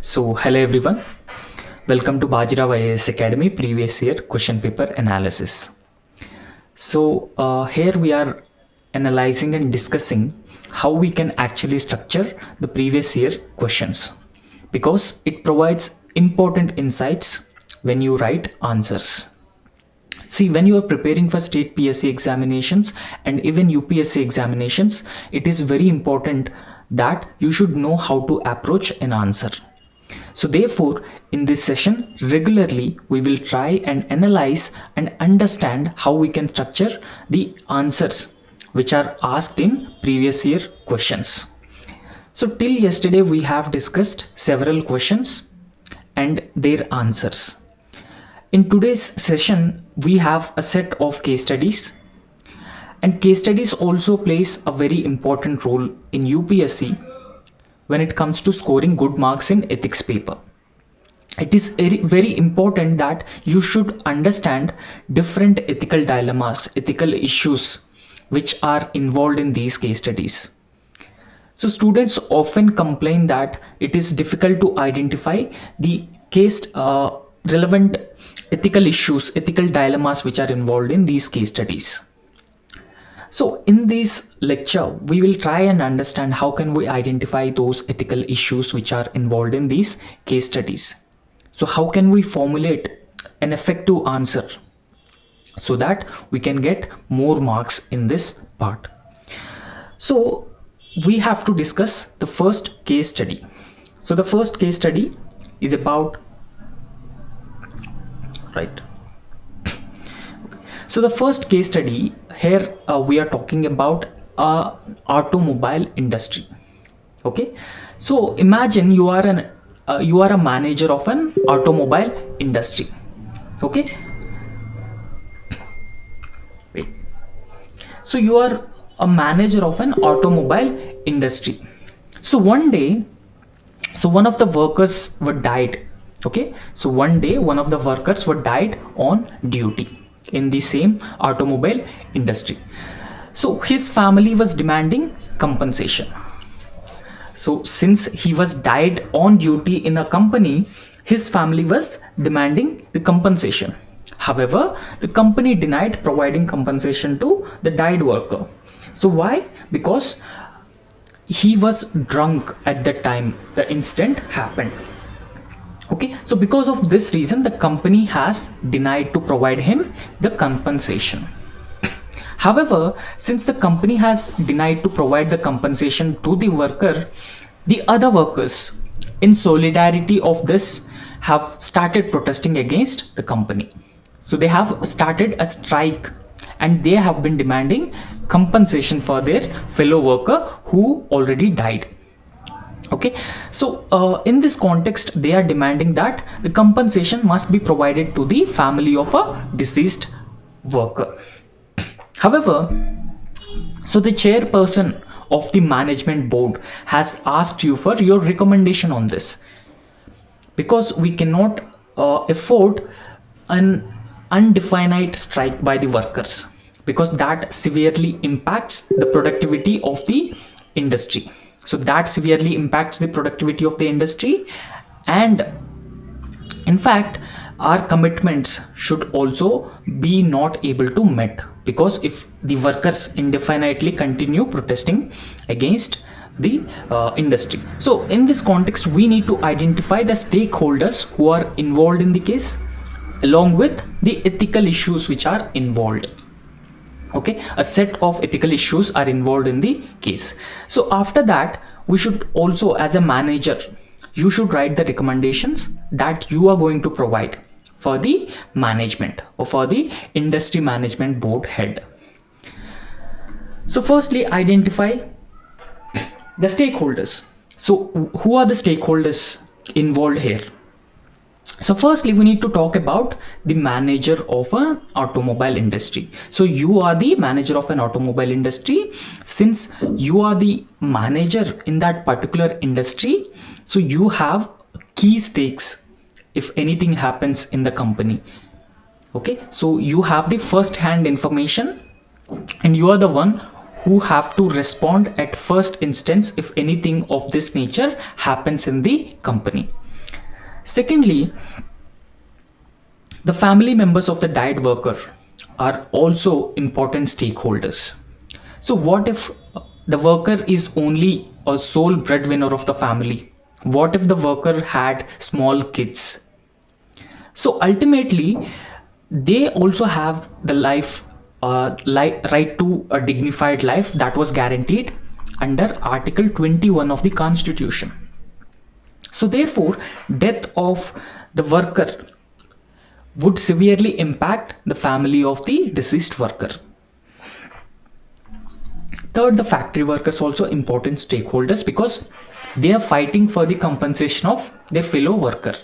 Hello everyone. Welcome to Baji Rao IAS Academy previous year question paper analysis. Here we are analyzing and discussing how we can actually structure the previous year questions because it provides important insights when you write answers. See, when you are preparing for state PSC examinations and even UPSC examinations, it is very important that you should know how to approach an answer. So therefore, in this session, regularly we will try and analyze and understand how we can structure the answers which are asked in previous year questions. So till yesterday, we have discussed several questions and their answers. In today's session, we have a set of case studies, and case studies also plays a very important role in UPSC when it comes to scoring good marks in ethics paper. It is very important that you should understand different ethical dilemmas, ethical issues which are involved in these case studies. So students often complain that it is difficult to identify the case relevant ethical issues, ethical dilemmas which are involved in these case studies. So in this lecture, we will try and understand how can we identify those ethical issues which are involved in these case studies. So how can we formulate an effective answer so that we can get more marks in this part. So we have to discuss the first case study. So the first case study is about, right. So the first case study here, we are talking about automobile industry. Okay, so imagine you are a manager of an automobile industry. Okay, wait. So you are a manager of an automobile industry. So one day, one of the workers were died. Okay, so one day one of the workers were died on duty in the same automobile industry. So his family was demanding compensation. So since he was died on duty in a company, his family was demanding the compensation. However, the company denied providing compensation to the died worker. So why? Because he was drunk at the time the incident happened. Okay, so because of this reason, the company has denied to provide him the compensation. However, since the company has denied to provide the compensation to the worker, the other workers, in solidarity of this, have started protesting against the company. So they have started a strike and they have been demanding compensation for their fellow worker who already died. Okay, so in this context, they are demanding that the compensation must be provided to the family of a deceased worker. However, so the chairperson of the management board has asked you for your recommendation on this, because we cannot afford an undefined strike by the workers, because that severely impacts the productivity of the industry. So that severely impacts the productivity of the industry, and in fact our commitments should also be not able to met, because if the workers indefinitely continue protesting against the industry. So in this context, we need to identify the stakeholders who are involved in the case along with the ethical issues which are involved. Okay, a set of ethical issues are involved in the case. So after that, we should also, as a manager, you should write the recommendations that you are going to provide for the management or for the industry management board head. So firstly, identify the stakeholders. So who are the stakeholders involved here? So firstly, we need to talk about the manager of an automobile industry. So you are the manager of an automobile industry. Since you are the manager in that particular industry, so you have key stakes if anything happens in the company. Okay, so you have the first hand information and you are the one who have to respond at first instance if anything of this nature happens in the company. Secondly, the family members of the died worker are also important stakeholders. So what if the worker is only a sole breadwinner of the family? What if the worker had small kids? So ultimately, they also have the right to a dignified life that was guaranteed under Article 21 of the Constitution. So therefore, death of the worker would severely impact the family of the deceased worker. Third, the factory workers also important stakeholders because they are fighting for the compensation of their fellow worker.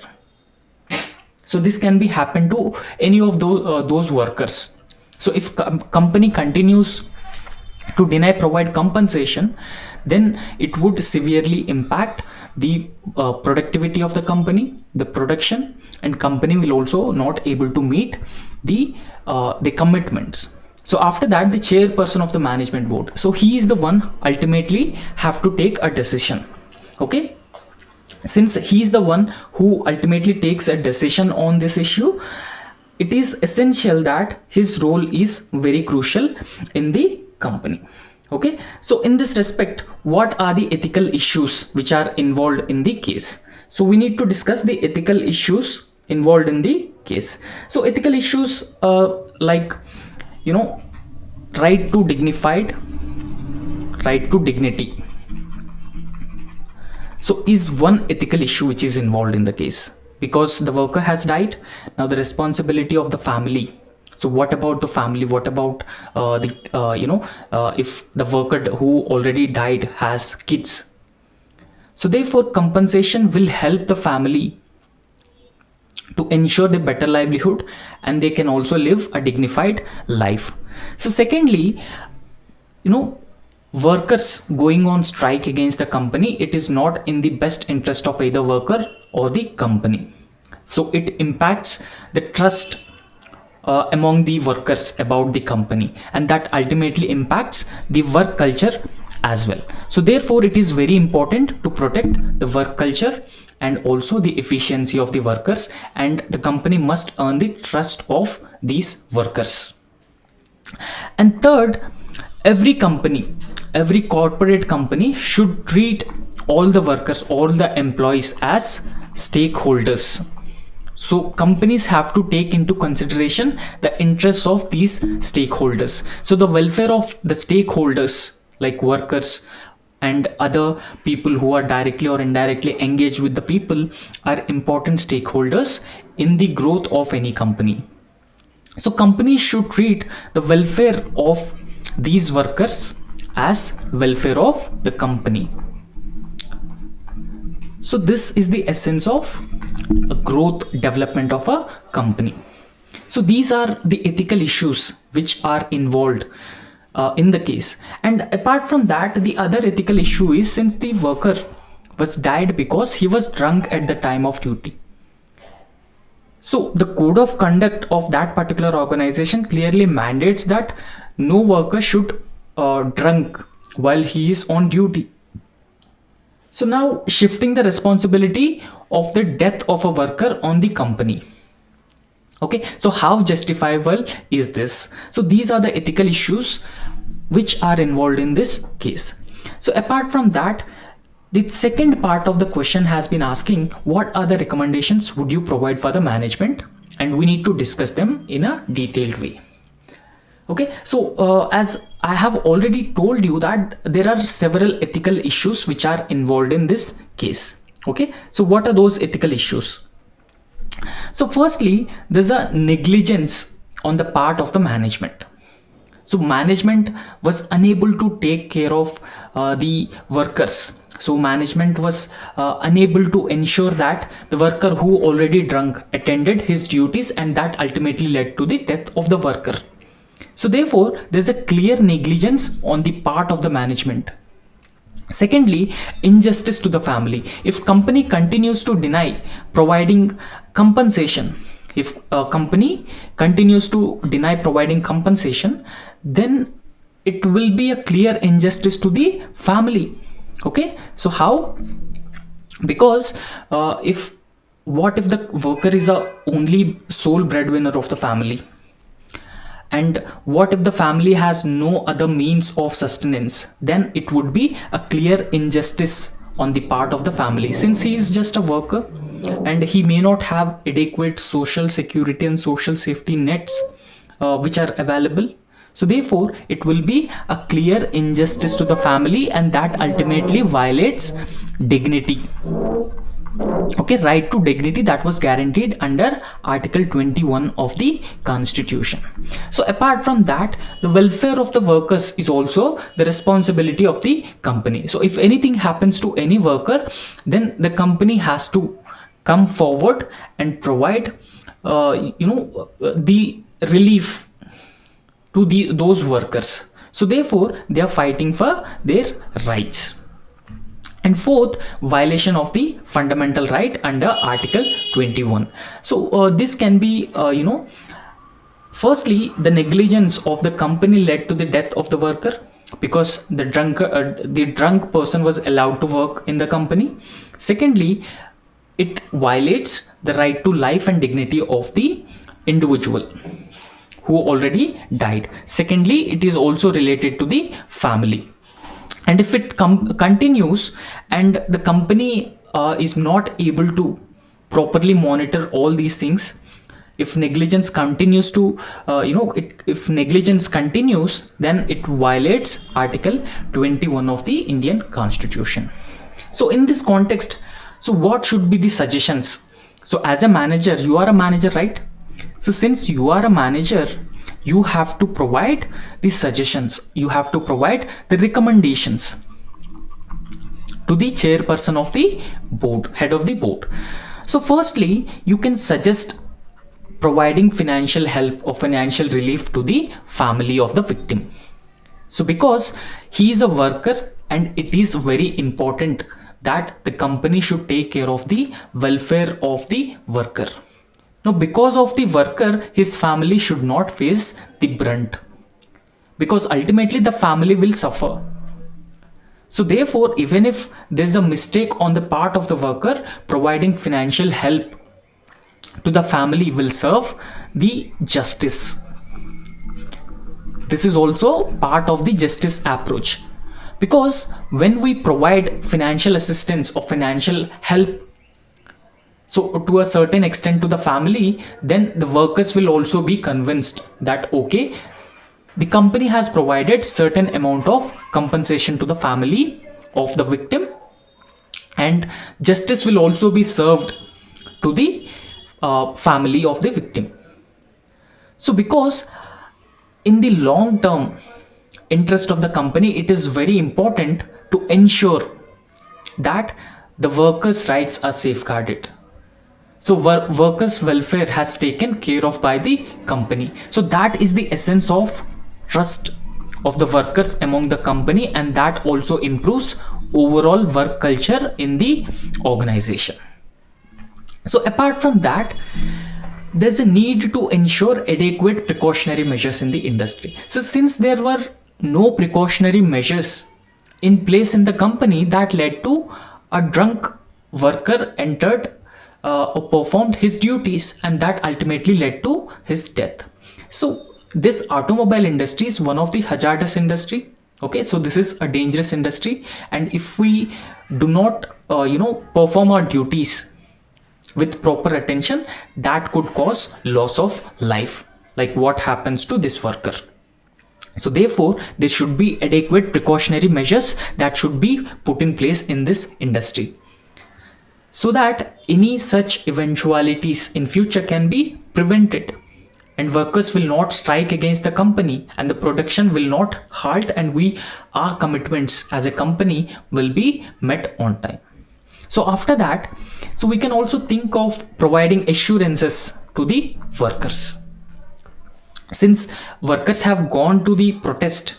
So this can be happen to any of those workers. So if company continues to provide compensation, then it would severely impact the productivity of the company, the production, and company will also not able to meet the commitments. So after that, the chairperson of the management board, so he is the one ultimately have to take a decision. Okay, since he is the one who ultimately takes a decision on this issue, it is essential that his role is very crucial in the company. Okay, so in this respect, what are the ethical issues which are involved in the case? So we need to discuss the ethical issues involved in the case. So ethical issues like, you know, right to dignified, right to dignity. So is one ethical issue which is involved in the case, because the worker has died. Now the responsibility of the family. So what about the family? What about if the worker who already died has kids? So therefore, compensation will help the family to ensure the better livelihood, and they can also live a dignified life. So secondly, workers going on strike against the company, it is not in the best interest of either worker or the company. So it impacts the trust among the workers about the company, and that ultimately impacts the work culture as well. So therefore, it is very important to protect the work culture and also the efficiency of the workers, and the company must earn the trust of these workers. And third, every company, every corporate company should treat all the workers, all the employees as stakeholders. So companies have to take into consideration the interests of these stakeholders. So the welfare of the stakeholders like workers and other people who are directly or indirectly engaged with the people are important stakeholders in the growth of any company. So companies should treat the welfare of these workers as welfare of the company. So this is the essence of a growth development of a company. So these are the ethical issues which are involved in the case. And apart from that, the other ethical issue is, since the worker was died because he was drunk at the time of duty. So the code of conduct of that particular organization clearly mandates that no worker should drunk while he is on duty. So now shifting the responsibility of the death of a worker on the company. Okay, so how justifiable is this? So these are the ethical issues which are involved in this case. So apart from that, the second part of the question has been asking, what are the recommendations would you provide for the management? And we need to discuss them in a detailed way. Okay, so as I have already told you that there are several ethical issues which are involved in this case. Okay, so what are those ethical issues? So firstly, there's a negligence on the part of the management. So management was unable to take care of the workers. So management was unable to ensure that the worker who already drunk attended his duties, and that ultimately led to the death of the worker. So therefore, there's a clear negligence on the part of the management. Secondly, injustice to the family. If company continues to deny providing compensation, if a company continues to deny providing compensation, then it will be a clear injustice to the family. Okay, so how? Because if what if the worker is a only sole breadwinner of the family? And what if the family has no other means of sustenance? Then it would be a clear injustice on the part of the family, since he is just a worker and he may not have adequate social security and social safety nets which are available. So therefore it will be a clear injustice to the family, and that ultimately violates dignity. Okay, right to dignity that was guaranteed under Article 21 of the Constitution. So apart from that, the welfare of the workers is also the responsibility of the company. So if anything happens to any worker, then the company has to come forward and provide the relief to those workers. So therefore they are fighting for their rights. And fourth, violation of the fundamental right under Article 21. So this can be firstly, the negligence of the company led to the death of the worker because the drunk person was allowed to work in the company. Secondly, it violates the right to life and dignity of the individual who already died. Secondly, it is also related to the family. And if it continues and the company is not able to properly monitor all these things, if negligence continues to if negligence continues, then it violates Article 21 of the Indian Constitution. So in this context, so what should be the suggestions? So as a manager, you are a manager, right? So since you are a manager, you have to provide the suggestions, you have to provide the recommendations to the chairperson of the board, head of the board. So firstly, you can suggest providing financial help or financial relief to the family of the victim. So because he is a worker, and it is very important that the company should take care of the welfare of the worker. Now, because of the worker, his family should not face the brunt, because ultimately the family will suffer. So therefore, even if there's a mistake on the part of the worker, providing financial help to the family will serve the justice. This is also part of the justice approach, because when we provide financial assistance or financial help, so to a certain extent to the family, then the workers will also be convinced that okay, the company has provided certain amount of compensation to the family of the victim, and justice will also be served to the family of the victim. So because in the long term interest of the company, it is very important to ensure that the workers' rights are safeguarded. So workers' welfare has taken care of by the company. So that is the essence of trust of the workers among the company, and that also improves overall work culture in the organization. So apart from that, there's a need to ensure adequate precautionary measures in the industry. So since there were no precautionary measures in place in the company, that led to a drunk worker entered or performed his duties, and that ultimately led to his death. So this automobile industry is one of the hazardous industry. Okay, so this is a dangerous industry, and if we do not perform our duties with proper attention, that could cause loss of life, like what happens to this worker. So therefore there should be adequate precautionary measures that should be put in place in this industry, so that any such eventualities in future can be prevented, and workers will not strike against the company, and the production will not halt, and our commitments as a company will be met on time. So after that, so we can also think of providing assurances to the workers. Since workers have gone to the protest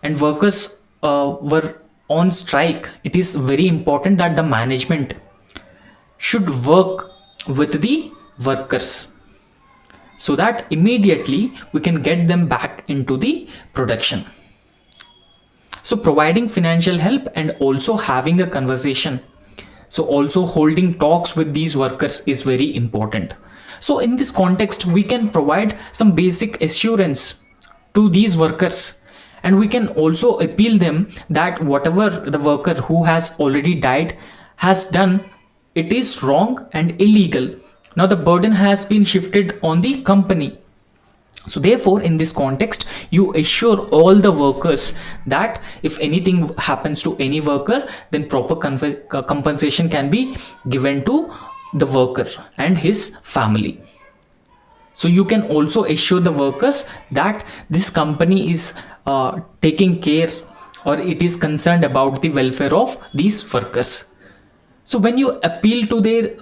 and workers were on strike, it is very important that the management should work with the workers, so that immediately we can get them back into the production. So providing financial help and also having a conversation So also holding talks with these workers is very important. So in this context, we can provide some basic assurance to these workers, and we can also appeal them that whatever the worker who has already died has done, it is wrong and illegal. Now the burden has been shifted on the company. So therefore, in this context, you assure all the workers that if anything happens to any worker, then proper compensation can be given to the worker and his family. So you can also assure the workers that this company is taking care, or it is concerned about the welfare of these workers. So when you appeal to their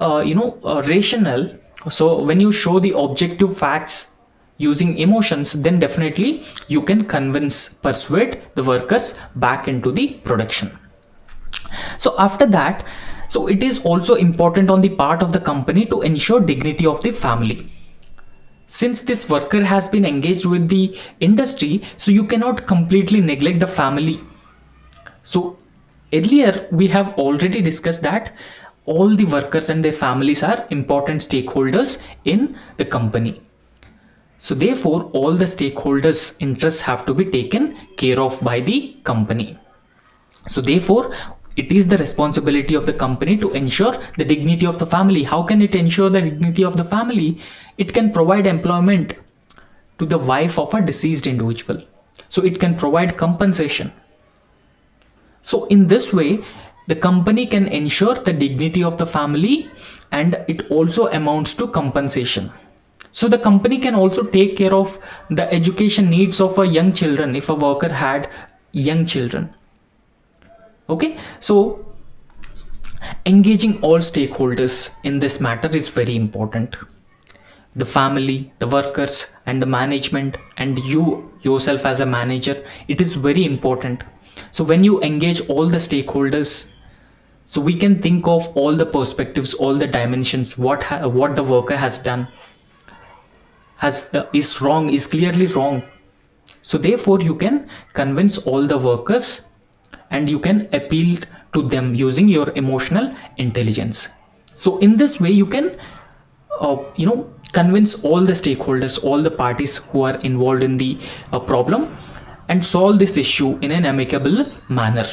rationale, so when you show the objective facts using emotions, then definitely you can persuade the workers back into the production. So after that, so it is also important on the part of the company to ensure dignity of the family. Since this worker has been engaged with the industry, so you cannot completely neglect the family. So earlier we have already discussed that all the workers and their families are important stakeholders in the company. So therefore, all the stakeholders' interests have to be taken care of by the company. So therefore, it is the responsibility of the company to ensure the dignity of the family. How can it ensure the dignity of the family? It can provide employment to the wife of a deceased individual. So it can provide compensation. So in this way, the company can ensure the dignity of the family, and it also amounts to compensation. So the company can also take care of the education needs of a young children if a worker had young children. Okay, so engaging all stakeholders in this matter is very important. The family, the workers, and the management, and you yourself as a manager, it is very important. So when you engage all the stakeholders, so we can think of all the perspectives, all the dimensions, what the worker has done is wrong, is clearly wrong. So therefore you can convince all the workers, and you can appeal to them using your emotional intelligence. So in this way you can convince all the stakeholders, all the parties who are involved in the problem, and solve this issue in an amicable manner.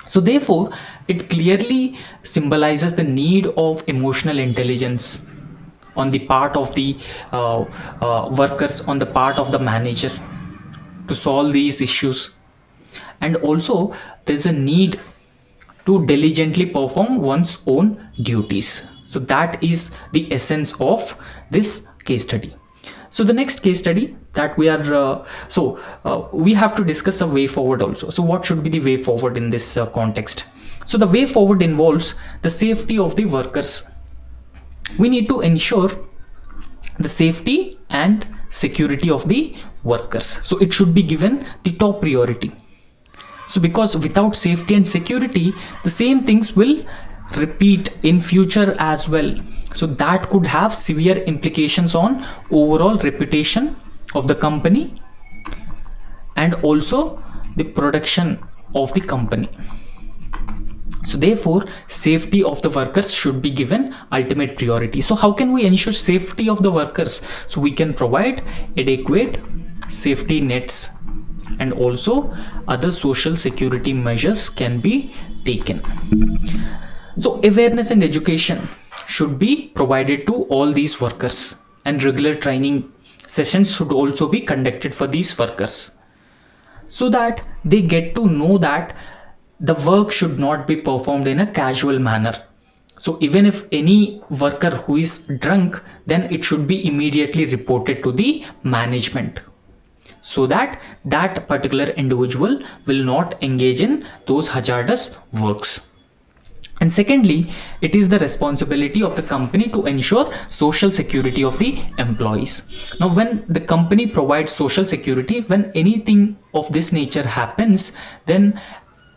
So therefore it clearly symbolizes the need of emotional intelligence on the part of the workers, on the part of the manager, to solve these issues. And also there's a need to diligently perform one's own duties. So that is the essence of this case study. So the next case study that we are we have to discuss a way forward also. So what should be the way forward in this context? So the way forward involves the safety of the workers. We need to ensure the safety and security of the workers. So it should be given the top priority. So because without safety and security, the same things will repeat in future as well. So that could have severe implications on overall reputation of the company and also the production of the company. So therefore, safety of the workers should be given ultimate priority. So how can we ensure safety of the workers? So we can provide adequate safety nets, and also other social security measures can be taken. So awareness and education should be provided to all these workers, and regular training sessions should also be conducted for these workers, so that they get to know that the work should not be performed in a casual manner. So even if any worker who is drunk, then it should be immediately reported to the management, so that that particular individual will not engage in those hazardous works. And secondly, it is the responsibility of the company to ensure social security of the employees. Now, when the company provides social security, when anything of this nature happens, then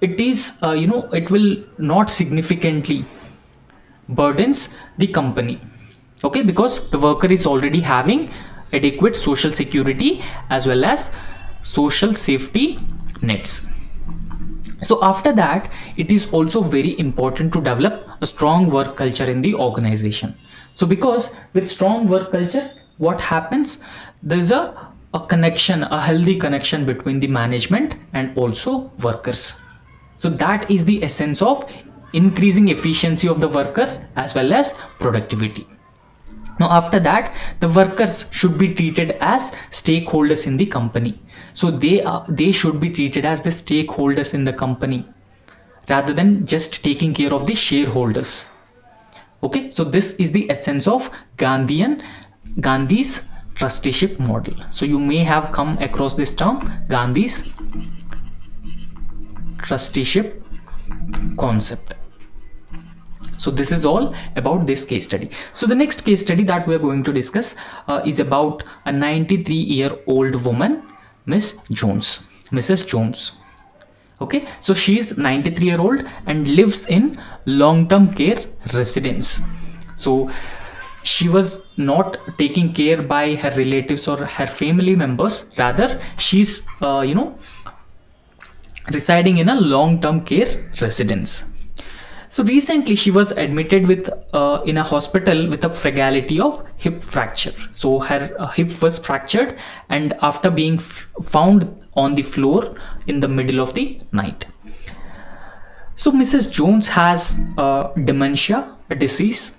it is, it will not significantly burdens the company. Okay, because the worker is already having adequate social security as well as social safety nets. So after that, it is also very important to develop a strong work culture in the organization. So because with strong work culture, what happens? There's a connection, a healthy connection between the management and also workers. So that is the essence of increasing efficiency of the workers as well as productivity. Now after that, the workers should be treated as stakeholders in the company. So they should be treated as the stakeholders in the company rather than just taking care of the shareholders. Okay, so this is the essence of Gandhi's trusteeship model. So you may have come across this term, Gandhi's trusteeship concept. So this is all about this case study. So the next case study that we are going to discuss is about a 93-year-old woman, Mrs. Jones. Okay, so she is 93-year-old and lives in long-term care residence. So she was not taken care by her relatives or her family members. Rather, she's residing in a long-term care residence. So recently she was admitted with in a hospital with a fragility of hip fracture. So her hip was fractured, and after being found on the floor in the middle of the night. So Mrs. Jones has dementia, a disease.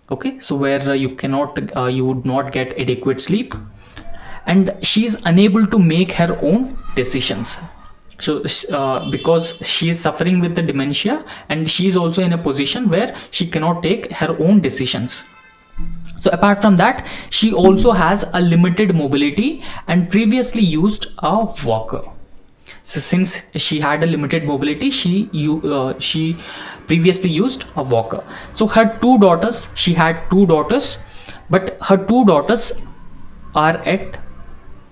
Okay, so where you would not get adequate sleep, and she is unable to make her own decisions. So because she is suffering with the dementia, and she is also in a position where she cannot take her own decisions. So apart from that, she also has a limited mobility and previously used a walker. So since she had a limited mobility, she previously used a walker. So she had two daughters, but her two daughters are at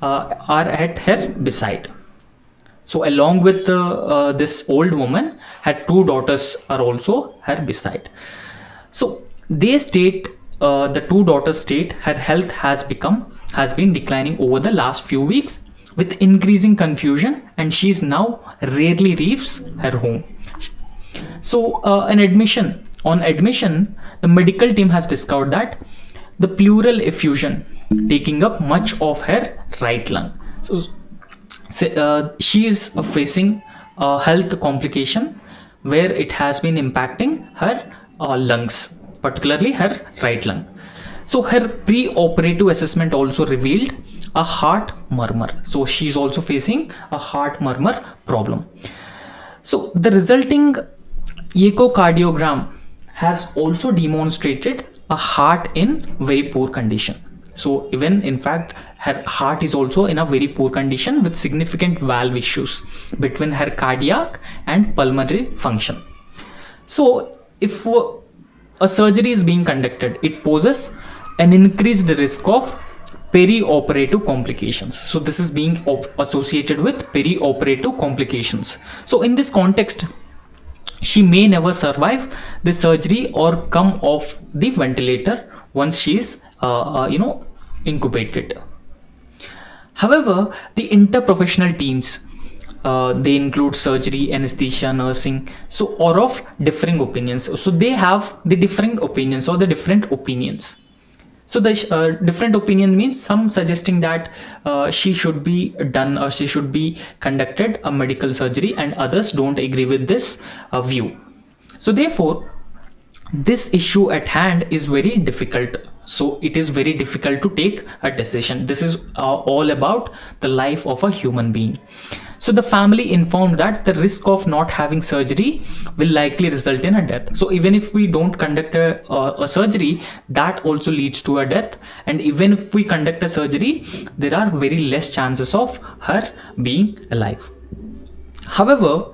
her beside. So along with this old woman, her two daughters are also her beside. So they state, the two daughters state, her health has been declining over the last few weeks with increasing confusion, and she is now rarely leaves her home. So on admission, the medical team has discovered that the pleural effusion taking up much of her right lung. So she is facing a health complication where it has been impacting her lungs, particularly her right lung. So her pre-operative assessment also revealed a heart murmur. So she's also facing a heart murmur problem. So the resulting echocardiogram has also demonstrated a heart in very poor condition. So even in fact, her heart is also in a very poor condition with significant valve issues between her cardiac and pulmonary function. So if a surgery is being conducted, it poses an increased risk of perioperative complications. So this is being associated with perioperative complications. So in this context, she may never survive the surgery or come off the ventilator once she is incubated. However, the interprofessional teams, they include surgery, anesthesia, nursing, so are of differing opinions. So they have the differing opinions or the different opinions. So the different opinion means some suggesting that she should be done or she should be conducted a medical surgery, and others don't agree with this view. So therefore, this issue at hand is very difficult. So it is very difficult to take a decision. This is all about the life of a human being. So the family informed that the risk of not having surgery will likely result in a death. So even if we don't conduct a surgery, that also leads to a death. And even if we conduct a surgery, there are very less chances of her being alive. However,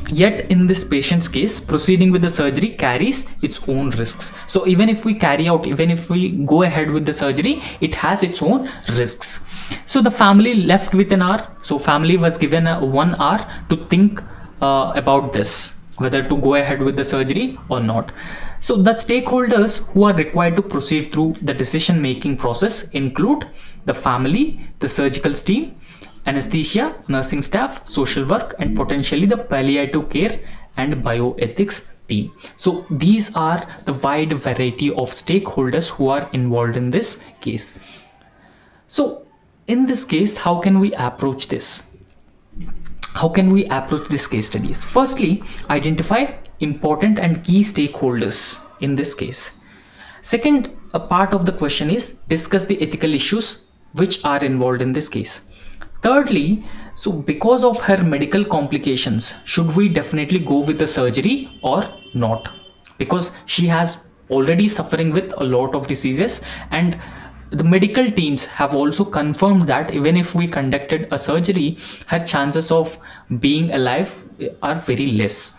yet in this patient's case, proceeding with the surgery carries its own risks. So even if we go ahead with the surgery, it has its own risks. So the family left with an hour. So family was given 1 hour to think about this, whether to go ahead with the surgery or not. So the stakeholders who are required to proceed through the decision making process include the family, the surgical team, anesthesia, nursing staff, social work, and potentially the palliative care and bioethics team. So these are the wide variety of stakeholders who are involved in this case. So in this case, how can we approach this? How can we approach this case studies? Firstly, identify important and key stakeholders in this case. Second, a part of the question is discuss the ethical issues which are involved in this case. Thirdly, so because of her medical complications, should we definitely go with the surgery or not? Because she has already suffering with a lot of diseases, and the medical teams have also confirmed that even if we conducted a surgery, her chances of being alive are very less.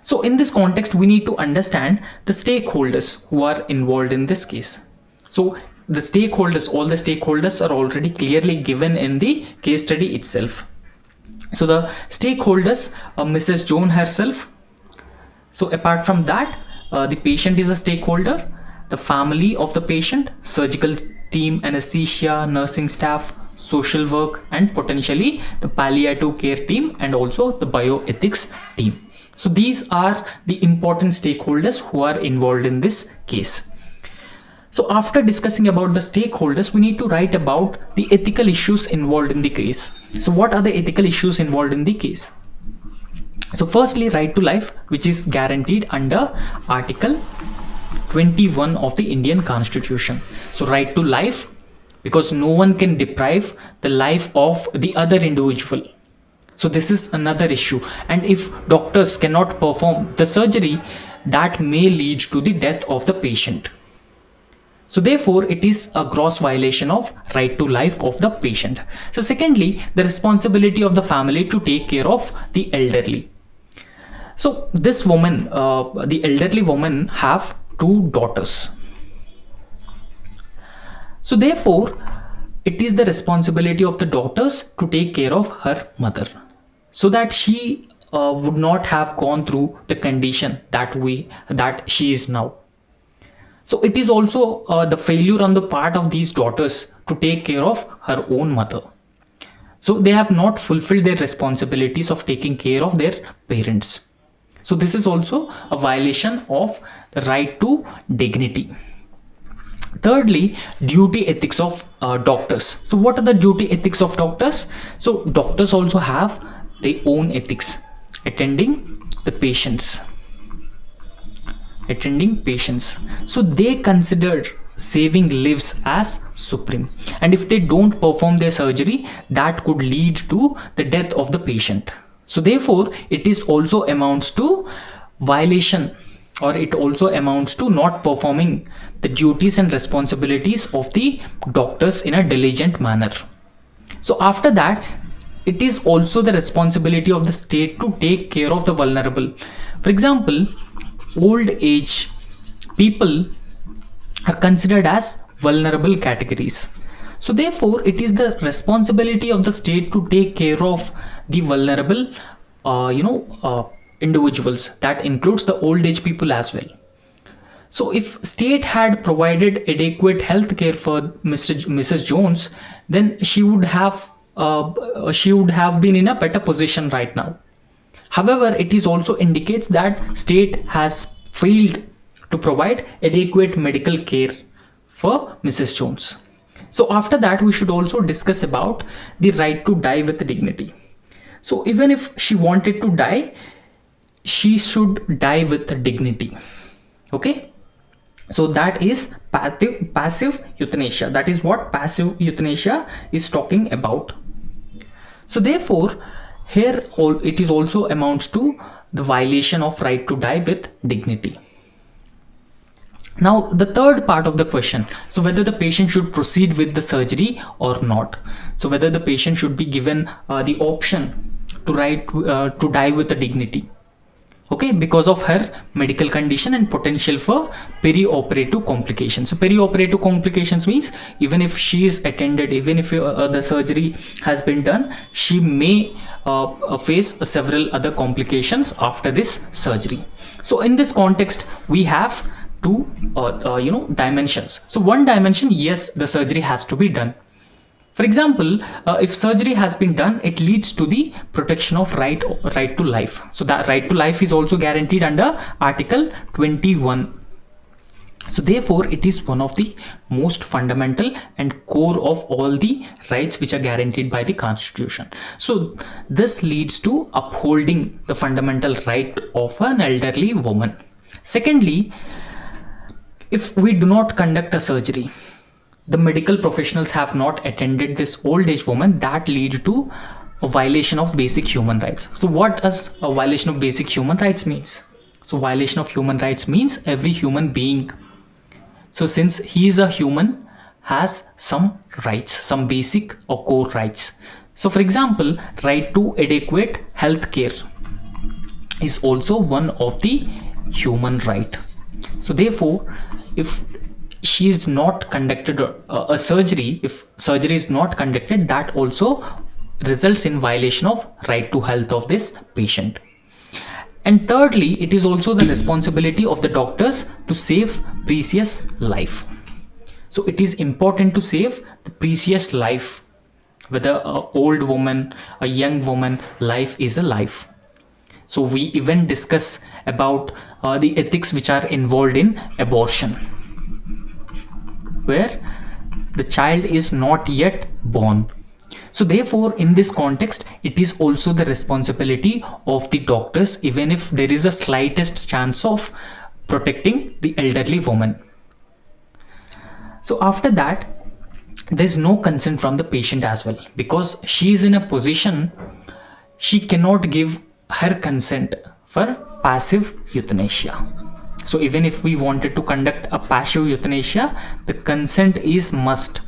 So in this context, we need to understand the stakeholders who are involved in this case. So the stakeholders, all the stakeholders are already clearly given in the case study itself. So the stakeholders, Mrs. Joan herself. So apart from that, the patient is a stakeholder, the family of the patient, surgical team, anesthesia, nursing staff, social work, and potentially the palliative care team and also the bioethics team. So these are the important stakeholders who are involved in this case. So after discussing about the stakeholders, we need to write about the ethical issues involved in the case. So what are the ethical issues involved in the case? So firstly, right to life, which is guaranteed under Article 21 of the Indian Constitution. So right to life, because no one can deprive the life of the other individual. So this is another issue, and if doctors cannot perform the surgery, that may lead to the death of the patient. So therefore, it is a gross violation of right to life of the patient. So secondly, the responsibility of the family to take care of the elderly. So this woman, the elderly woman, have 2 daughters. So therefore, it is the responsibility of the daughters to take care of her mother, so that she would not have gone through the condition that she is now. So it is also the failure on the part of these daughters to take care of her own mother. So they have not fulfilled their responsibilities of taking care of their parents. So this is also a violation of the right to dignity. Thirdly, duty ethics of doctors. So what are the duty ethics of doctors? So doctors also have their own ethics, attending patients. So they consider saving lives as supreme, and if they don't perform their surgery, that could lead to the death of the patient. So therefore, it is also amounts to violation, or it also amounts to not performing the duties and responsibilities of the doctors in a diligent manner. So after that, it is also the responsibility of the state to take care of the vulnerable. For example, old age people are considered as vulnerable categories. So therefore, it is the responsibility of the state to take care of the vulnerable individuals. That includes the old age people as well. So if state had provided adequate health care for Mrs. Jones, then she would have been in a better position right now. However, it is also indicates that state has failed to provide adequate medical care for Mrs. Jones. So after that, we should also discuss about the right to die with dignity. So even if she wanted to die, she should die with dignity. Okay. So that is passive euthanasia. That is what passive euthanasia is talking about. So therefore, here it is also amounts to the violation of right to die with dignity. Now the third part of the question, so whether the patient should proceed with the surgery or not. So whether the patient should be given the option to die with the dignity, okay, because of her medical condition and potential for perioperative complications. So perioperative complications means even if she is attended, even if the surgery has been done, she may face several other complications after this surgery. So in this context, we have two dimensions. So one dimension, yes, the surgery has to be done. For example, if surgery has been done, it leads to the protection of right to life. So that right to life is also guaranteed under Article 21. So therefore, it is one of the most fundamental and core of all the rights which are guaranteed by the Constitution. So this leads to upholding the fundamental right of an elderly woman. Secondly, if we do not conduct a surgery, the medical professionals have not attended this old age woman, that lead to a violation of basic human rights. So what does a violation of basic human rights means? So violation of human rights means every human being, so since he is a human, has some rights, some basic or core rights. So for example, right to adequate health care is also one of the human right. So therefore, if she is not conducted a surgery, if surgery is not conducted, that also results in violation of right to health of this patient. And thirdly, it is also the responsibility of the doctors to save precious life. So it is important to save the precious life. Whether an old woman, a young woman, life is a life. So we even discuss about the ethics which are involved in abortion, where the child is not yet born. So therefore, in this context, it is also the responsibility of the doctors, even if there is a slightest chance of protecting the elderly woman. So after that, there's no consent from the patient as well, because she is in a position, she cannot give her consent for passive euthanasia. So even if we wanted to conduct a passive euthanasia, the consent is must,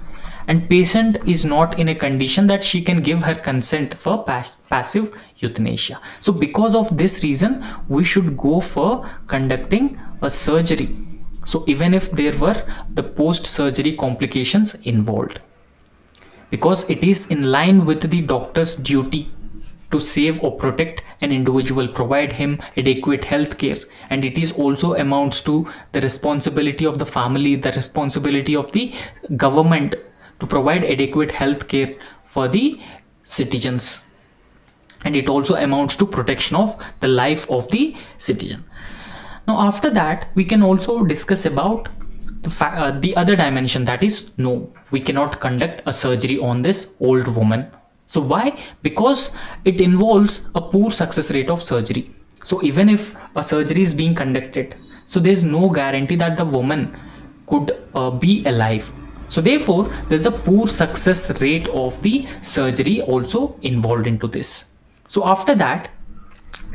and patient is not in a condition that she can give her consent for passive euthanasia. So because of this reason, we should go for conducting a surgery. So even if there were the post-surgery complications involved, because it is in line with the doctor's duty to save or protect an individual, provide him adequate health care, and it is also amounts to the responsibility of the family, the responsibility of the government to provide adequate health care for the citizens, and it also amounts to protection of the life of the citizen. Now after that, we can also discuss about the other dimension, that is, no, we cannot conduct a surgery on this old woman. So why? Because it involves a poor success rate of surgery. So even if a surgery is being conducted, so there's no guarantee that the woman could be alive. So therefore, there's a poor success rate of the surgery also involved into this. So after that,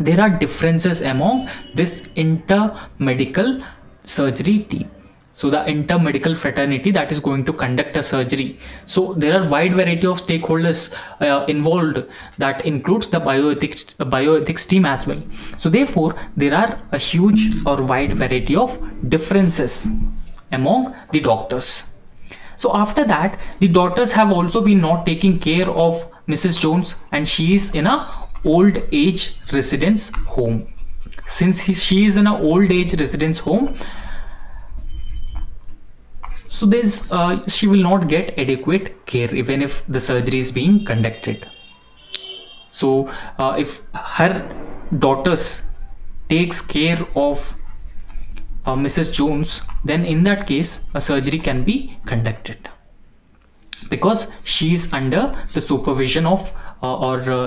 there are differences among this intermedical surgery team. So the intermedical fraternity that is going to conduct a surgery. So there are wide variety of stakeholders involved, that includes the bioethics team as well. So therefore, there are a huge or wide variety of differences among the doctors. So after that, the doctors have also been not taking care of Mrs. Jones, and she is in a old age residence home. Since she is in a old age residence home, so there's she will not get adequate care even if the surgery is being conducted. So if her daughters takes care of Mrs. Jones, then in that case a surgery can be conducted, because she is under the supervision of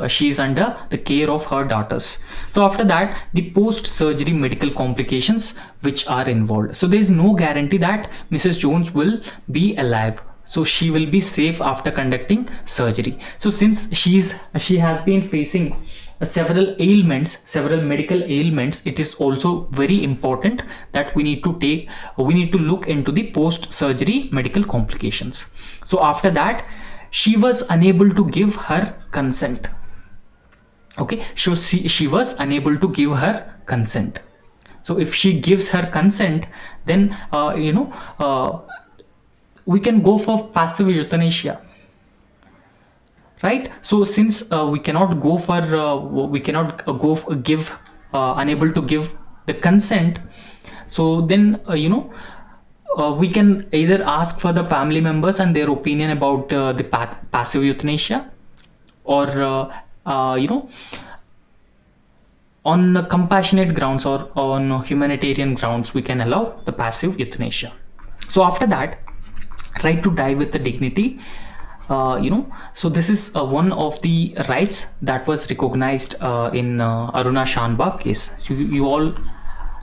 she is under the care of her daughters. So after that, the post-surgery medical complications which are involved. So there is no guarantee that Mrs. Jones will be alive. So she will be safe after conducting surgery. So since she has been facing several ailments, several medical ailments, it is also very important that we need to look into the post-surgery medical complications. So after that, she was unable to give her consent. Okay, so she was unable to give her consent. So if she gives her consent, then we can go for passive euthanasia, right? So since we cannot go for unable to give the consent, so then we can either ask for the family members and their opinion about the passive euthanasia, or on compassionate grounds or on humanitarian grounds we can allow the passive euthanasia. So after that, right to die with the dignity, so this is one of the rights that was recognized in Aruna Shanbag case. So you all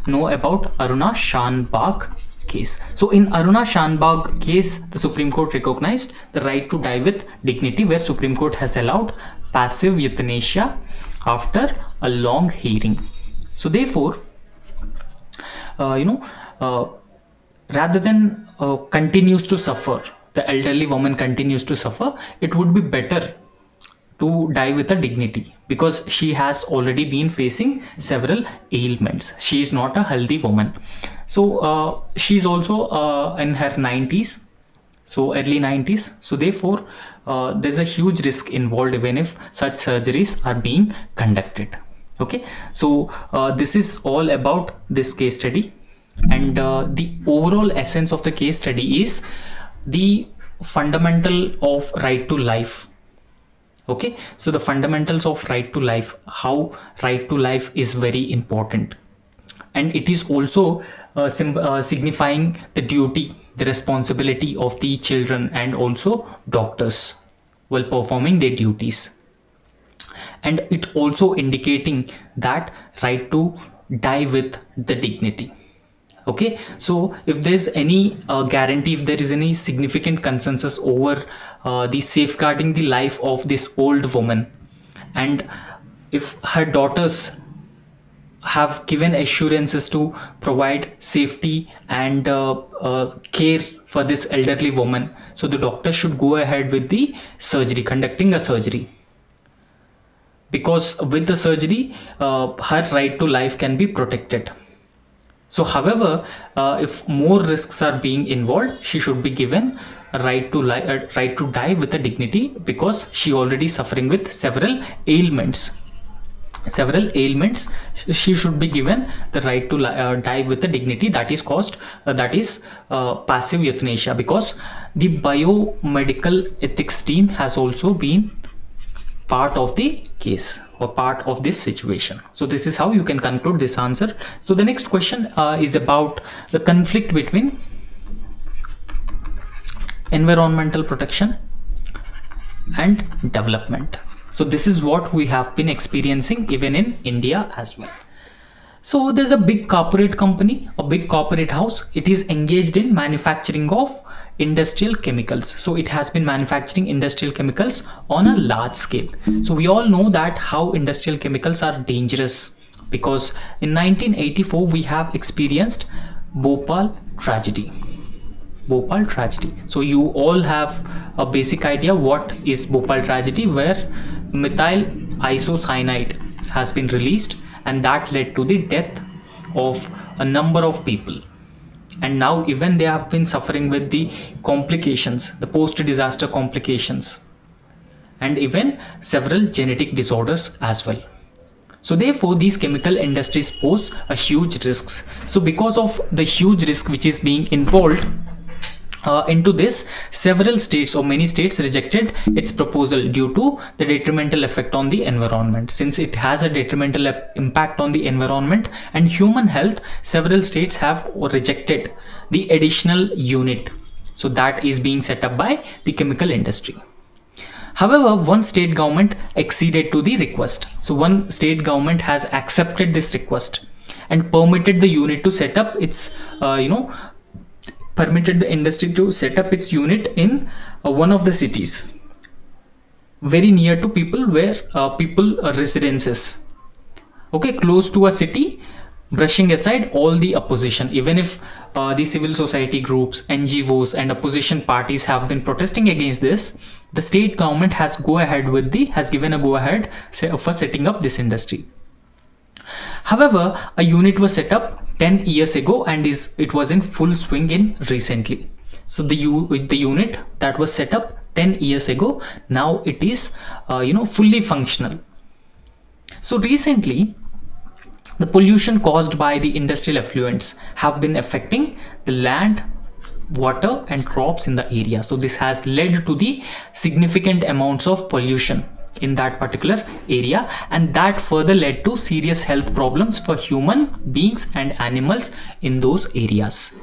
know about Aruna Shanbag case. So in Aruna Shanbag case, the Supreme Court recognized the right to die with dignity, where Supreme Court has allowed passive euthanasia after a long hearing. So therefore, rather than continues to suffer, the elderly woman continues to suffer, it would be better to die with a dignity, because she has already been facing several ailments. She is not a healthy woman. So she's also in her 90s, so early 90s. So therefore, there's a huge risk involved even if such surgeries are being conducted. Okay, so this is all about this case study, and the overall essence of the case study is the fundamental of right to life. Okay, so the fundamentals of right to life, how right to life is very important, and it is also signifying the duty, the responsibility of the children and also doctors while performing their duties, and it also indicating that right to die with the dignity. Okay, so if there's any guarantee, if there is any significant consensus over the safeguarding the life of this old woman, and if her daughters have given assurances to provide safety and care for this elderly woman, so the doctor should go ahead with the surgery, conducting a surgery, because with the surgery her right to life can be protected. So however, if more risks are being involved, she should be given a right to die with a dignity, because she already suffering with several ailments. She should be given the right to die with a dignity that is caused passive euthanasia, because the biomedical ethics team has also been part of the case or part of this situation. So this is how you can conclude this answer. So the next question is about the conflict between environmental protection and development. So this is what we have been experiencing even in India as well. So there's a big corporate company, a big corporate house. It is engaged in manufacturing of industrial chemicals. So it has been manufacturing industrial chemicals on a large scale. So we all know that how industrial chemicals are dangerous, because in 1984 we have experienced Bhopal tragedy. So you all have a basic idea what is Bhopal tragedy, where methyl isocyanide has been released, and that led to the death of a number of people. And now even they have been suffering with the complications, the post-disaster complications, and even several genetic disorders as well. So therefore these chemical industries pose a huge risks. So because of the huge risk which is being involved into this, several states or many states rejected its proposal due to the detrimental effect on the environment. Since it has a detrimental impact on the environment and human health, several states have rejected the additional unit, so that is being set up by the chemical industry. However, one state government acceded to the request. So one state government has accepted this request and permitted the unit to set up its permitted the industry to set up its unit in one of the cities very near to people, where people residences, okay, close to a city, brushing aside all the opposition. Even if the civil society groups, NGOs and opposition parties have been protesting against this, the state government has given a go ahead for setting up this industry. However, a unit was set up 10 years ago and it was in full swing in recently. So the unit that was set up 10 years ago, now it is fully functional. So recently the pollution caused by the industrial effluents have been affecting the land, water and crops in the area. So this has led to the significant amounts of pollution in that particular area, and that further led to serious health problems for human beings and animals in those areas.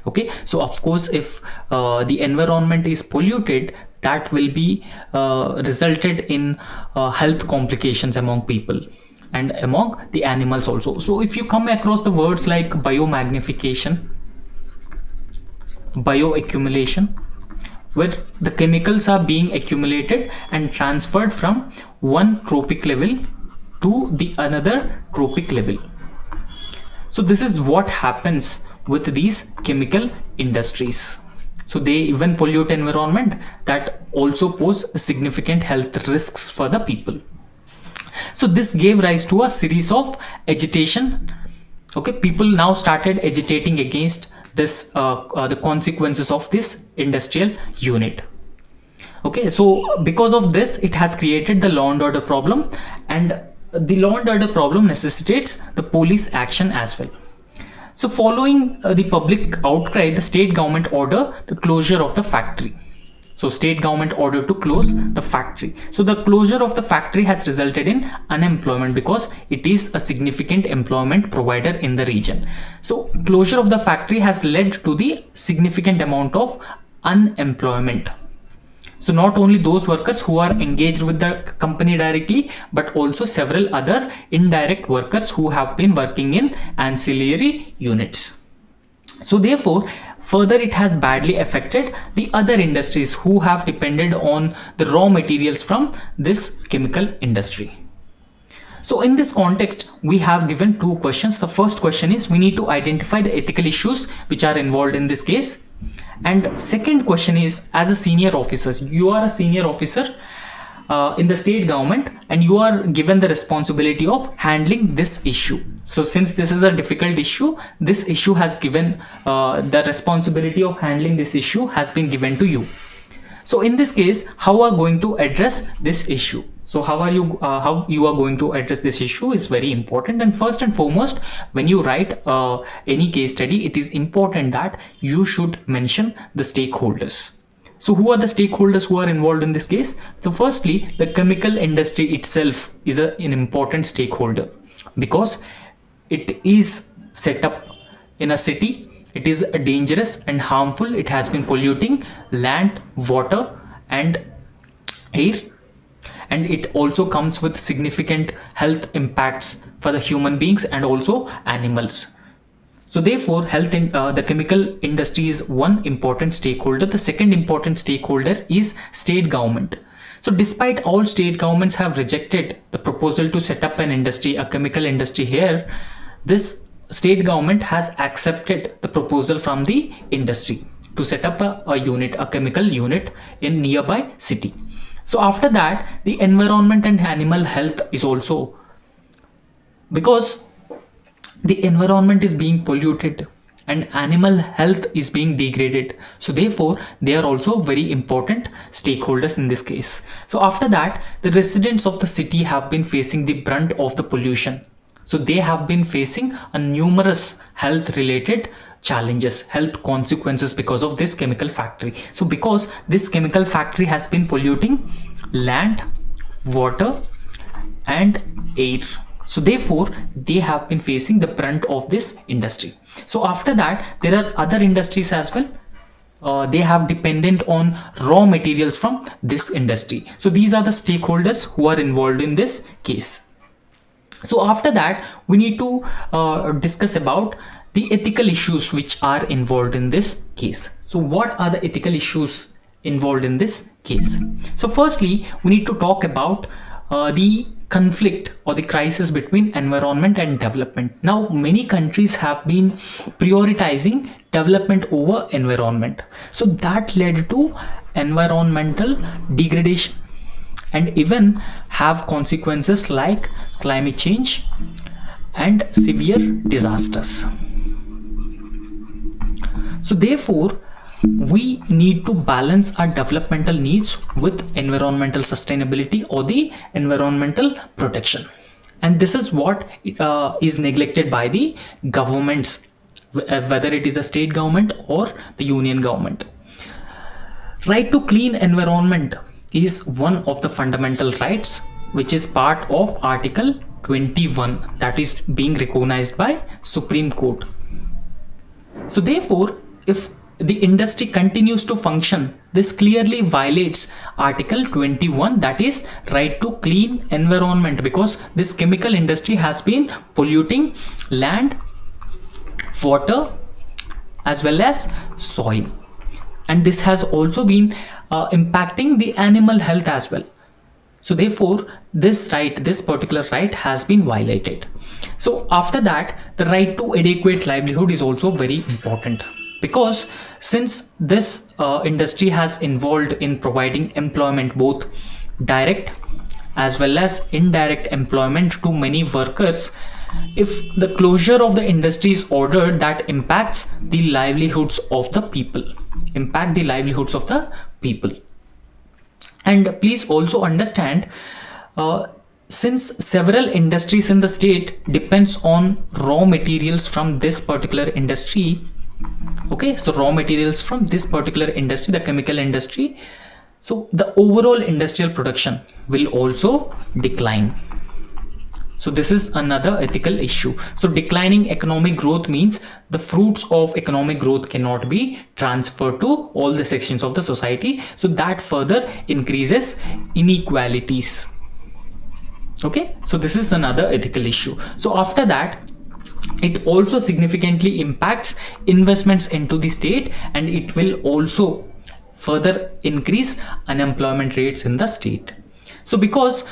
Okay, so of course, if the environment is polluted, that will be resulted in health complications among people and among the animals also. So if you come across the words like biomagnification, bioaccumulation, where the chemicals are being accumulated and transferred from one trophic level to the another trophic level. So this is what happens with these chemical industries. So they even pollute environment, that also pose significant health risks for the people. So this gave rise to a series of agitation. Okay, people now started agitating against this the consequences of this industrial unit. Okay, so because of this, it has created the law and order problem, and the law and order problem necessitates the police action as well. So following the public outcry, the state government ordered the closure of the factory. So state government ordered to close the factory. So the closure of the factory has resulted in unemployment, because it is a significant employment provider in the region. So closure of the factory has led to the significant amount of unemployment. So not only those workers who are engaged with the company directly, but also several other indirect workers who have been working in ancillary units. So therefore, further it has badly affected the other industries who have depended on the raw materials from this chemical industry. So in this context, we have given two questions. The first question is, we need to identify the ethical issues which are involved in this case. And second question is, as a senior officer, you are a senior officer in the state government, and you are given the responsibility of handling this issue. So since this is a difficult issue, this issue has given the responsibility of handling this issue has been given to you. So in this case, how are going to address this issue? So how you are going to address this issue is very important. And first and foremost, when you write any case study, it is important that you should mention the stakeholders. So who are the stakeholders who are involved in this case? So firstly, the chemical industry itself is an important stakeholder, because it is set up in a city. It is dangerous and harmful. It has been polluting land, water and air. And it also comes with significant health impacts for the human beings and also animals. So therefore, the chemical industry is one important stakeholder. The second important stakeholder is state government. So despite all state governments have rejected the proposal to set up an industry, a chemical industry here, this state government has accepted the proposal from the industry to set up a chemical unit in nearby city. So after that, the environment and animal health is also, because the environment is being polluted and animal health is being degraded. So therefore, they are also very important stakeholders in this case. So after that, the residents of the city have been facing the brunt of the pollution. So they have been facing a numerous health related challenges, health consequences because of this chemical factory. So because this chemical factory has been polluting land, water and air, so therefore they have been facing the brunt of this industry. So after that, there are other industries as well. They have dependent on raw materials from this industry. So these are the stakeholders who are involved in this case. So after that, we need to discuss about the ethical issues which are involved in this case. So what are the ethical issues involved in this case? So firstly, we need to talk about the conflict or the crisis between environment and development. Now, many countries have been prioritizing development over environment. So that led to environmental degradation and even have consequences like climate change and severe disasters. So therefore, we need to balance our developmental needs with environmental sustainability or the environmental protection. And this is what is neglected by the governments whether it is a state government or the union government. Right to clean environment is one of the fundamental rights which is part of Article 21 that is being recognized by Supreme Court. So therefore, if the industry continues to function, this clearly violates Article 21, that is right to clean environment, because this chemical industry has been polluting land, water as well as soil, and this has also been impacting the animal health as well. So therefore, this particular right has been violated. So after that, the right to adequate livelihood is also very important, because since this industry has involved in providing employment, both direct as well as indirect employment to many workers, if the closure of the industry is ordered, that impacts the livelihoods of the people, And please also understand, since several industries in the state depends on raw materials from this particular industry, okay, so raw materials from this particular industry, the chemical industry, so the overall industrial production will also decline. So this is another ethical issue. So declining economic growth means the fruits of economic growth cannot be transferred to all the sections of the society. So that further increases inequalities. Okay, so this is another ethical issue. So after that, it also significantly impacts investments into the state, and it will also further increase unemployment rates in the state. So because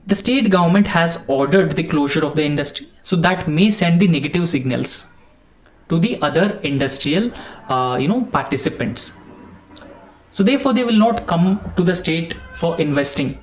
the state government has ordered the closure of the industry, so that may send the negative signals to the other industrial participants. So therefore, they will not come to the state for investing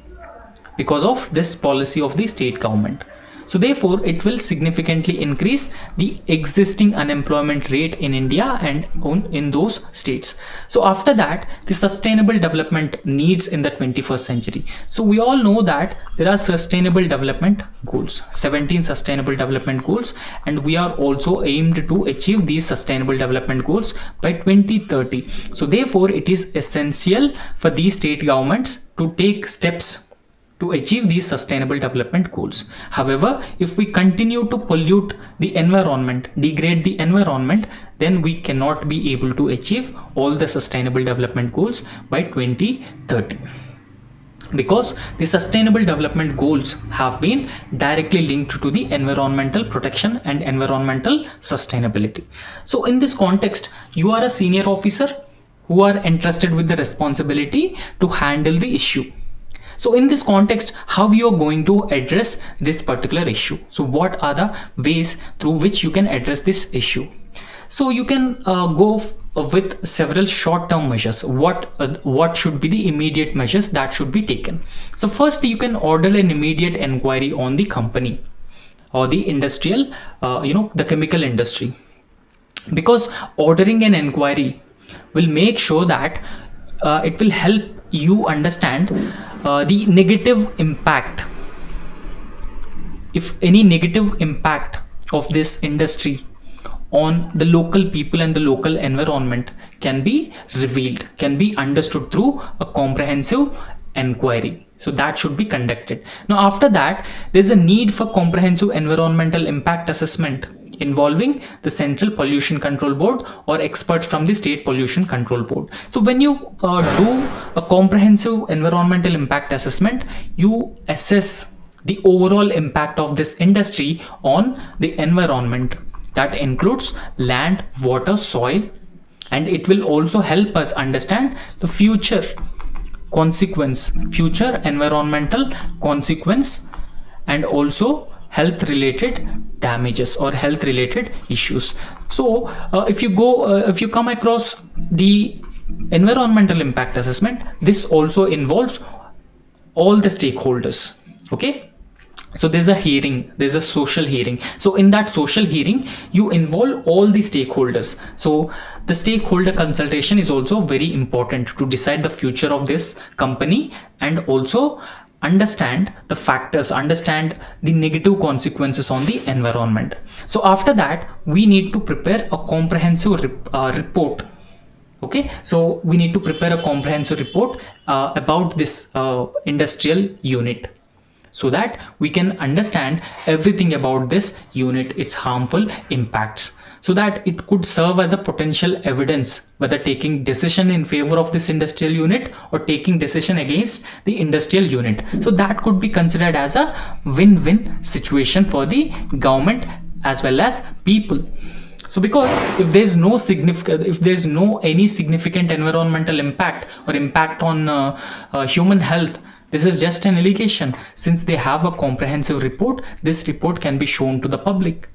because of this policy of the state government. So therefore, it will significantly increase the existing unemployment rate in India and in those states. So after that, the sustainable development needs in the 21st century. So we all know that there are sustainable development goals, 17 sustainable development goals, and we are also aimed to achieve these sustainable development goals by 2030. So therefore, it is essential for these state governments to take steps to achieve these sustainable development goals. However, if we continue to pollute the environment, degrade the environment, then we cannot be able to achieve all the sustainable development goals by 2030. Because the sustainable development goals have been directly linked to the environmental protection and environmental sustainability. So in this context, you are a senior officer who are entrusted with the responsibility to handle the issue. So in this context, how you are going to address this particular issue? So what are the ways through which you can address this issue? So you can go with several short-term measures. What should be the immediate measures that should be taken? So first, you can order an immediate inquiry on the company or the industrial, the chemical industry, because ordering an inquiry will make sure that it will help you understand the negative impact, if any negative impact of this industry on the local people and the local environment can be revealed, can be understood through a comprehensive inquiry. So that should be conducted. Now after that, there's a need for comprehensive environmental impact assessment involving the Central Pollution Control Board or experts from the State Pollution Control Board. So when you do a comprehensive environmental impact assessment, you assess the overall impact of this industry on the environment. That includes land, water, soil, and it will also help us understand the future environmental consequence, and also health related damages or health related issues. So if you come across the environmental impact assessment, this also involves all the stakeholders. Okay, so there's a social hearing. So in that social hearing, you involve all the stakeholders. So the stakeholder consultation is also very important to decide the future of this company, and also understand the factors, understand the negative consequences on the environment. So after that, we need to prepare a comprehensive report. Okay, so we need to prepare a comprehensive report about this industrial unit, so that we can understand everything about this unit, its harmful impacts, so that it could serve as a potential evidence whether taking decision in favor of this industrial unit or taking decision against the industrial unit. So that could be considered as a win-win situation for the government as well as people. So because if there's no any significant environmental impact or impact on human health, this is just an allegation. Since they have a comprehensive report, this report can be shown to the public.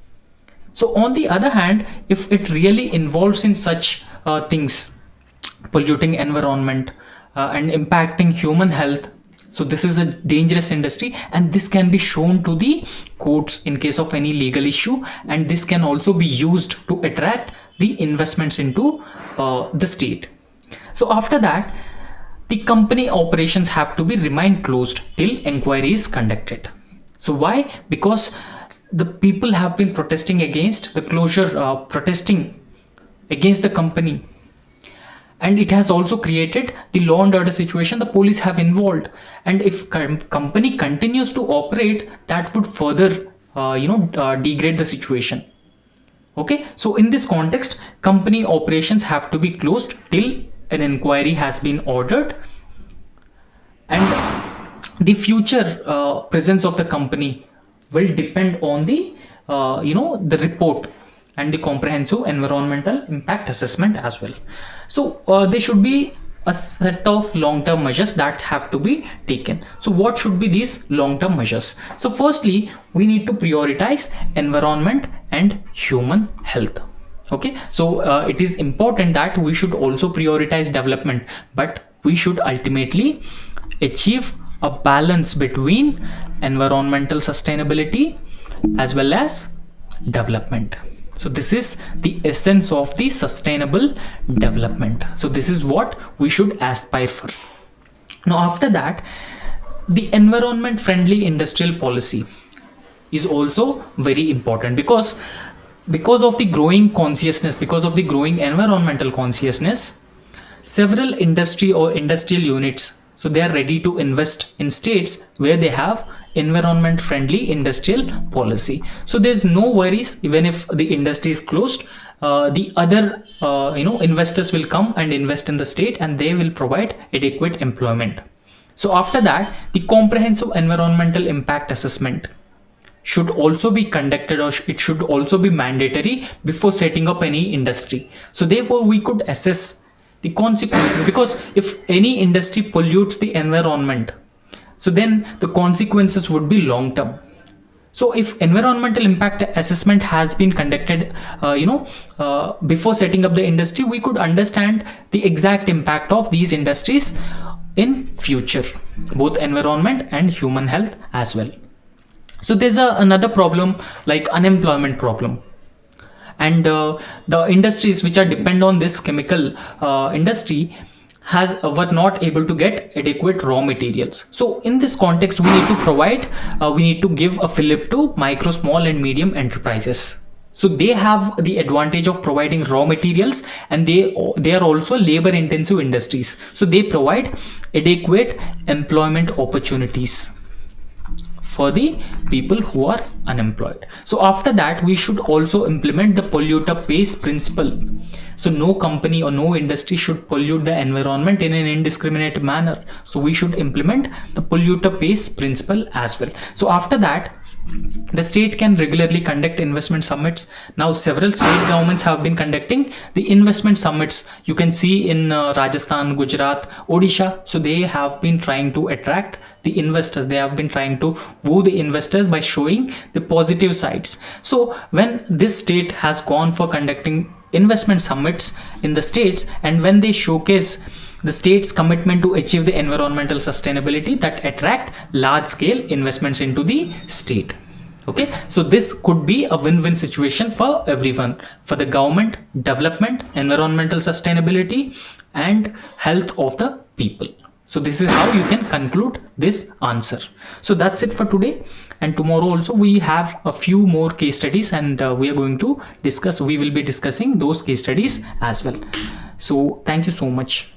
So on the other hand, if it really involves in such things, polluting environment and impacting human health, so this is a dangerous industry, and this can be shown to the courts in case of any legal issue, and this can also be used to attract the investments into the state. So after that, the company operations have to be remain closed till inquiry is conducted. So why? Because the people have been protesting against the closure, protesting against the company, and it has also created the law and order situation. The police have involved, and if company continues to operate, that would further degrade the situation. Okay, so in this context, company operations have to be closed till an inquiry has been ordered, and the future presence of the company will depend on the the report and the comprehensive environmental impact assessment as well. So there should be a set of long-term measures that have to be taken. So what should be these long-term measures? So firstly, we need to prioritize environment and human health. Okay, so it is important that we should also prioritize development, but we should ultimately achieve a balance between environmental sustainability as well as development. So this is the essence of the sustainable development. So this is what we should aspire for. Now after that, the environment friendly industrial policy is also very important, because of the growing consciousness, because of the growing environmental consciousness, several industry or industrial units, so they are ready to invest in states where they have environment friendly industrial policy. So there's no worries, even if the industry is closed, the other investors will come and invest in the state, and they will provide adequate employment. So after that, the comprehensive environmental impact assessment should also be conducted, or it should also be mandatory before setting up any industry. So therefore we could assess the consequences, because if any industry pollutes the environment, so then the consequences would be long term. So if environmental impact assessment has been conducted before setting up the industry, we could understand the exact impact of these industries in future, both environment and human health as well. So there's another problem like unemployment problem, and the industries which are depend on this chemical industry were not able to get adequate raw materials. So in this context, we need to give a fillip to micro, small and medium enterprises. So they have the advantage of providing raw materials, and they are also labor intensive industries. So they provide adequate employment opportunities for the people who are unemployed. So after that, we should also implement the polluter pays principle. So no company or no industry should pollute the environment in an indiscriminate manner. So we should implement the polluter pays principle as well. So after that, the state can regularly conduct investment summits. Now several state governments have been conducting the investment summits. You can see in Rajasthan, Gujarat, Odisha. So they have been trying to attract the investors. They have been trying to woo the investors by showing the positive sides. So when this state has gone for conducting investment summits in the states, and when they showcase the state's commitment to achieve the environmental sustainability, that attract large scale investments into the state. Okay, so this could be a win-win situation for everyone, for the government, development, environmental sustainability and health of the people. So this is how you can conclude this answer. So that's it for today, and tomorrow also we have a few more case studies, and we will be discussing those case studies as well. So thank you so much.